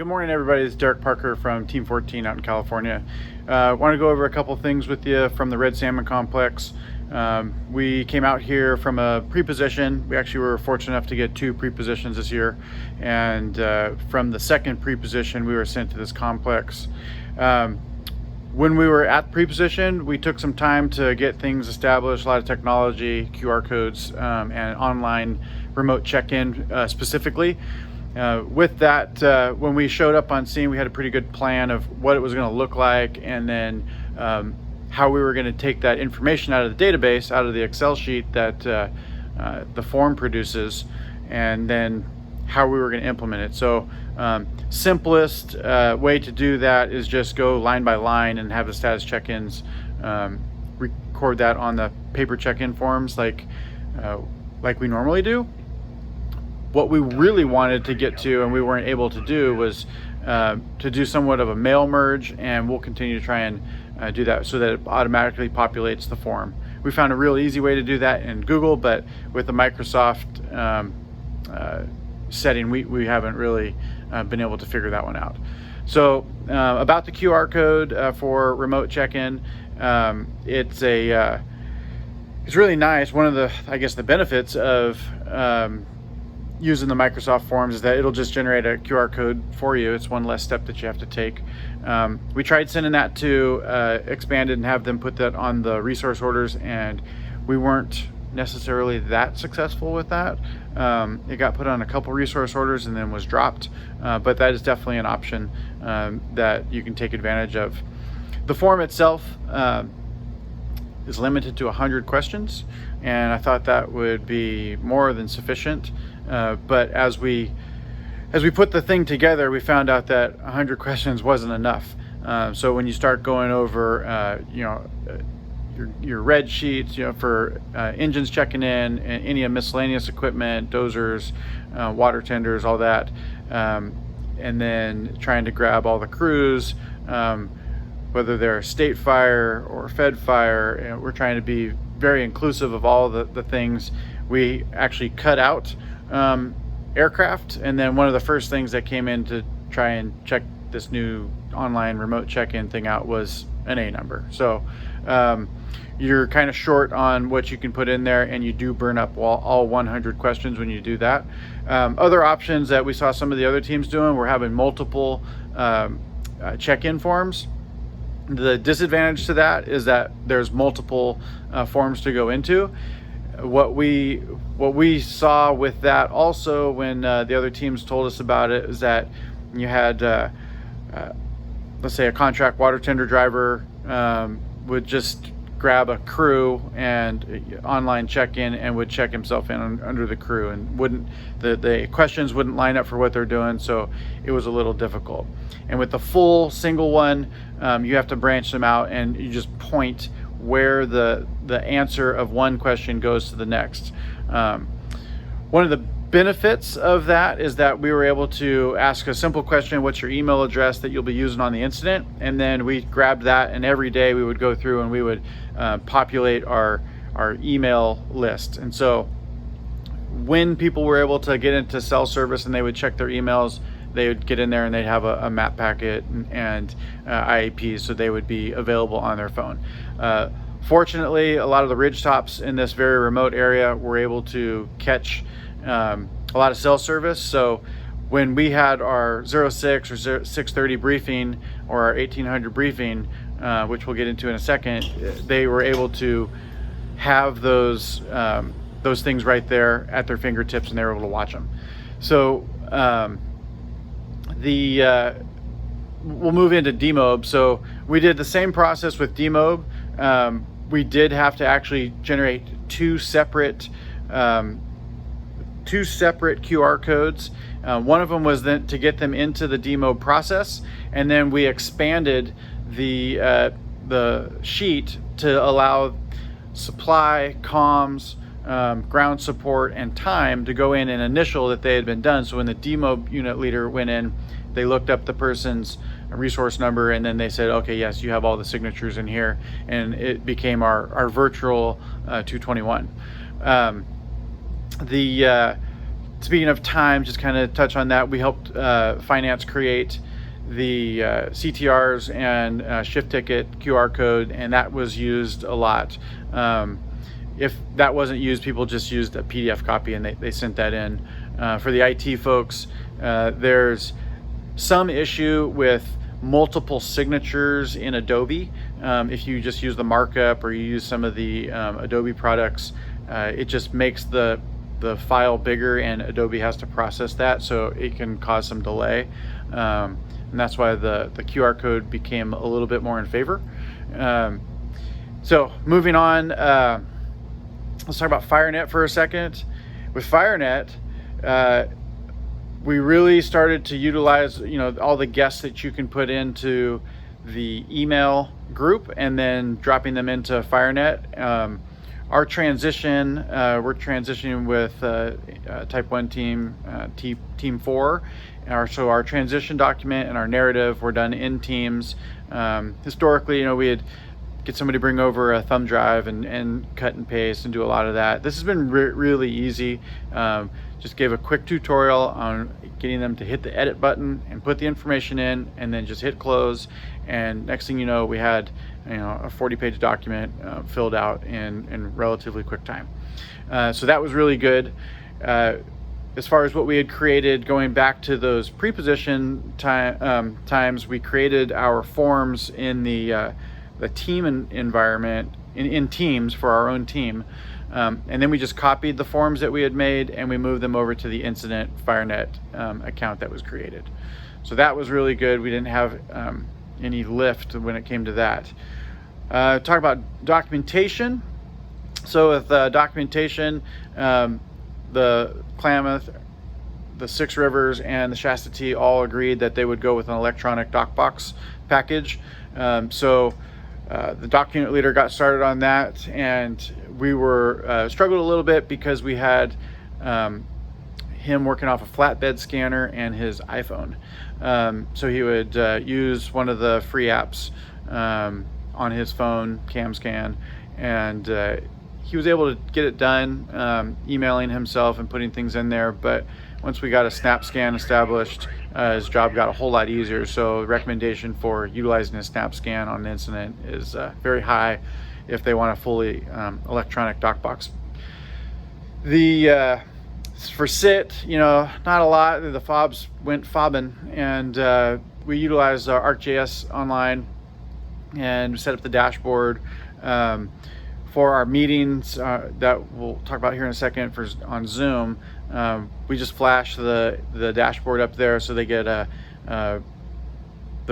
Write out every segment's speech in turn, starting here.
Good morning, everybody. It's Derek Parker from Team 14 out in California. Want to go over a couple things with you from the Red Salmon Complex. We came out here from a pre-position. We actually were fortunate enough to get 2 pre-positions this year. And from the second pre-position, we were sent to this complex. When we were at pre-position, we took some time to get things established, a lot of technology, QR codes, and online remote check-in specifically. With that, when we showed up on scene, we had a pretty good plan of what it was going to look like, and then how we were going to take that information out of the database, out of the Excel sheet that the form produces, and then how we were going to implement it. So simplest way to do that is just go line by line and have the status check-ins, record that on the paper check-in forms like we normally do. What we really wanted to get to and we weren't able to do was to do somewhat of a mail merge, and we'll continue to try and do that so that it automatically populates the form. We found a real easy way to do that in Google, but with the Microsoft setting, we haven't really been able to figure that one out. So about the QR code for remote check-in, it's really nice. One of the, I guess, the benefits of using the Microsoft Forms is that it'll just generate a QR code for you. It's one less step that you have to take. We tried sending that to Expanded and have them put that on the resource orders, and we weren't necessarily that successful with that. It got put on a couple resource orders and then was dropped, but that is definitely an option that you can take advantage of. The form itself is limited to 100 questions, and I thought that would be more than sufficient. But as we put the thing together, we found out that 100 questions wasn't enough. So when you start going over, your red sheets, for engines checking in, any miscellaneous equipment, dozers, water tenders, all that, and then trying to grab all the crews, whether they're state fire or fed fire, we're trying to be very inclusive of all the things. We actually cut out aircraft, and then one of the first things that came in to try and check this new online remote check-in thing out was an A number. So you're kind of short on what you can put in there, and you do burn up all 100 questions when you do that. Other options that we saw some of the other teams doing were having multiple check-in forms. The disadvantage to that is that there's multiple forms to go into. What we saw with that also, when the other teams told us about it, is that you had let's say a contract water tender driver would just grab a crew and online check-in and would check himself in under the crew, and the questions wouldn't line up for what they're doing, so it was a little difficult. And with the full single one, you have to branch them out, and you just point where the answer of one question goes to the next. One of the benefits of that is that we were able to ask a simple question: what's your email address that you'll be using on the incident? And then we grabbed that, and every day we would go through and we would populate our email list. And so when people were able to get into cell service and they would check their emails, they would get in there and they'd have a map packet and IAPs, so they would be available on their phone. Fortunately, a lot of the ridge tops in this very remote area were able to catch a lot of cell service. So when we had our 06 or 630 briefing or our 1800 briefing, which we'll get into in a second, they were able to have those things right there at their fingertips, and they were able to watch them. So we'll move into demob. So we did the same process with demob. We did have to actually generate two separate QR codes. One of them was then to get them into the demob process, and then we expanded the sheet to allow supply, comms, ground support, and time to go in and initial that they had been done. So when the demob unit leader went in, they looked up the person's resource number, and then they said, okay, yes, you have all the signatures in here, and it became our virtual 221. speaking of time, just kind of touch on that. We helped finance create the CTRs and shift ticket QR code, and that was used a lot. If that wasn't used, people just used a PDF copy and they sent that in. For the IT folks, there's some issue with multiple signatures in Adobe. If you just use the markup or you use some of the Adobe products, it just makes the file bigger and Adobe has to process that, so it can cause some delay. And that's why the QR code became a little bit more in favor. So moving on, let's talk about FireNet for a second. With FireNet, we really started to utilize, all the guests that you can put into the email group and then dropping them into FireNet. Our transition, we're transitioning with Type 1 team, Team 4. So our transition document and our narrative were done in Teams. Historically, we'd get somebody to bring over a thumb drive and cut and paste and do a lot of that. This has been really easy. Just gave a quick tutorial on getting them to hit the edit button and put the information in and then just hit close. And next thing you know, we had a 40-page document filled out in relatively quick time. So that was really good. As far as what we had created, going back to those pre-position times, we created our forms in the team environment in Teams for our own team. And then we just copied the forms that we had made and we moved them over to the incident FireNet account that was created. So that was really good. We didn't have any lift when it came to that. Talk about documentation. So with documentation, the Klamath, the Six Rivers, and the Shasta T all agreed that they would go with an electronic DocBox package. The document leader got started on that, and we were struggled a little bit because we had him working off a flatbed scanner and his iPhone. So he would use one of the free apps on his phone, CamScan, and he was able to get it done, emailing himself and putting things in there. But once we got a SnapScan established, his job got a whole lot easier. So the recommendation for utilizing a SnapScan on an incident is very high if they want a fully electronic DocBox. For SIT, not a lot. The fobs went fobbing, and we utilized ArcGIS Online and set up the dashboard for our meetings that we'll talk about here in a second on Zoom. We just flash the dashboard up there so they get the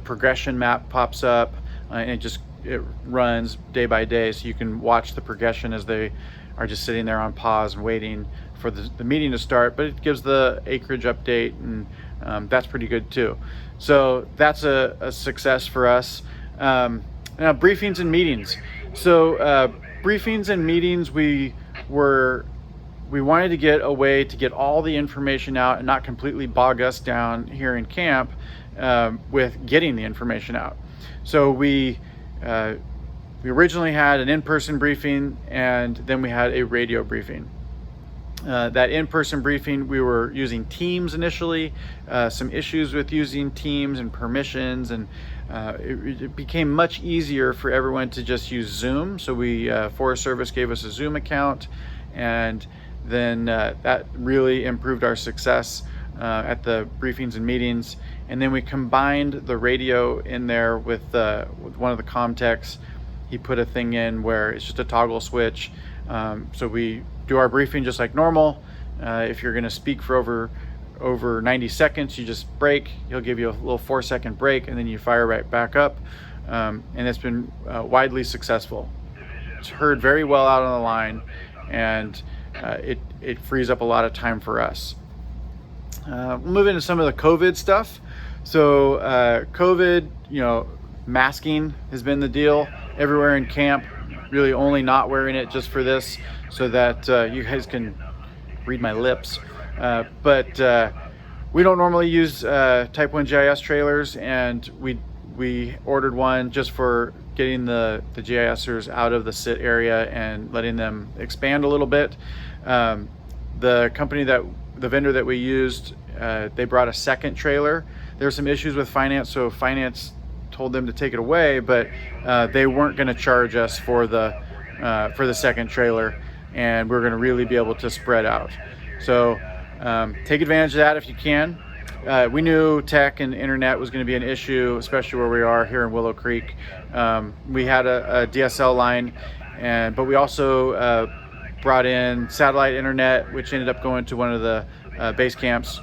progression map pops up, and it runs day by day, so you can watch the progression as they are just sitting there on pause and waiting for the meeting to start. But it gives the acreage update, and that's pretty good too. So that's a success for us. Now briefings and meetings. So briefings and meetings, we wanted to get a way to get all the information out and not completely bog us down here in camp with getting the information out. So we originally had an in-person briefing, and then we had a radio briefing. That in-person briefing, we were using Teams initially, some issues with using Teams and permissions, and it became much easier for everyone to just use Zoom. So Forest Service gave us a Zoom account, and then that really improved our success at the briefings and meetings. And then we combined the radio in there with one of the Comtechs. He put a thing in where it's just a toggle switch. So we do our briefing just like normal. If you're going to speak for over 90 seconds, you just break. He'll give you a little 4-second break, and then you fire right back up. And it's been widely successful. It's heard very well out on the line, and it frees up a lot of time for us. We'll move into some of the COVID stuff. So COVID, masking has been the deal everywhere in camp. Really only not wearing it just for this, so that you guys can read my lips. But we don't normally use Type 1 GIS trailers, and we ordered one just for getting the GISers out of the SIT area and letting them expand a little bit. The company that the vendor that we used, they brought a second trailer. There were some issues with finance, so finance told them to take it away, but they weren't going to charge us for the second trailer, and we're going to really be able to spread out. So take advantage of that if you can. We knew tech and internet was going to be an issue, especially where we are here in Willow Creek. We had a DSL line, but we also brought in satellite internet, which ended up going to one of the base camps.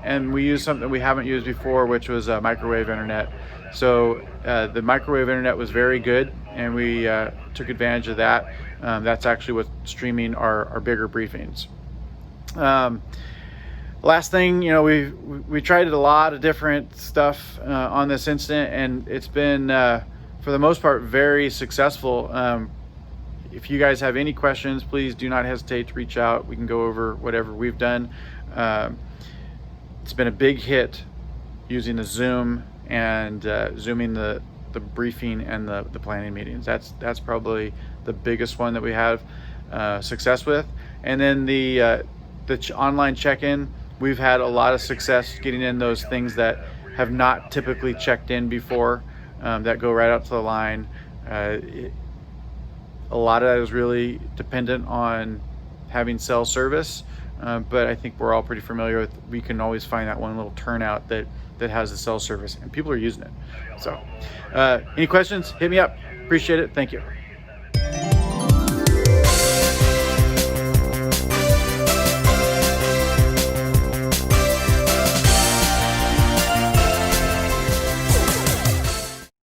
And we used something we haven't used before, which was microwave internet. So the microwave internet was very good, and we took advantage of that. That's actually what's streaming our bigger briefings. Last thing, we tried a lot of different stuff on this incident, and it's been, for the most part, very successful. If you guys have any questions, please do not hesitate to reach out. We can go over whatever we've done. It's been a big hit using the Zoom and Zooming the briefing and the planning meetings. That's probably the biggest one that we have success with. And then the online check-in, we've had a lot of success getting in those things that have not typically checked in before, that go right up to the line. A lot of that is really dependent on having cell service, but I think we're all pretty familiar with, we can always find that one little turnout that has the cell service, and people are using it. So any questions, hit me up. Appreciate it. Thank you.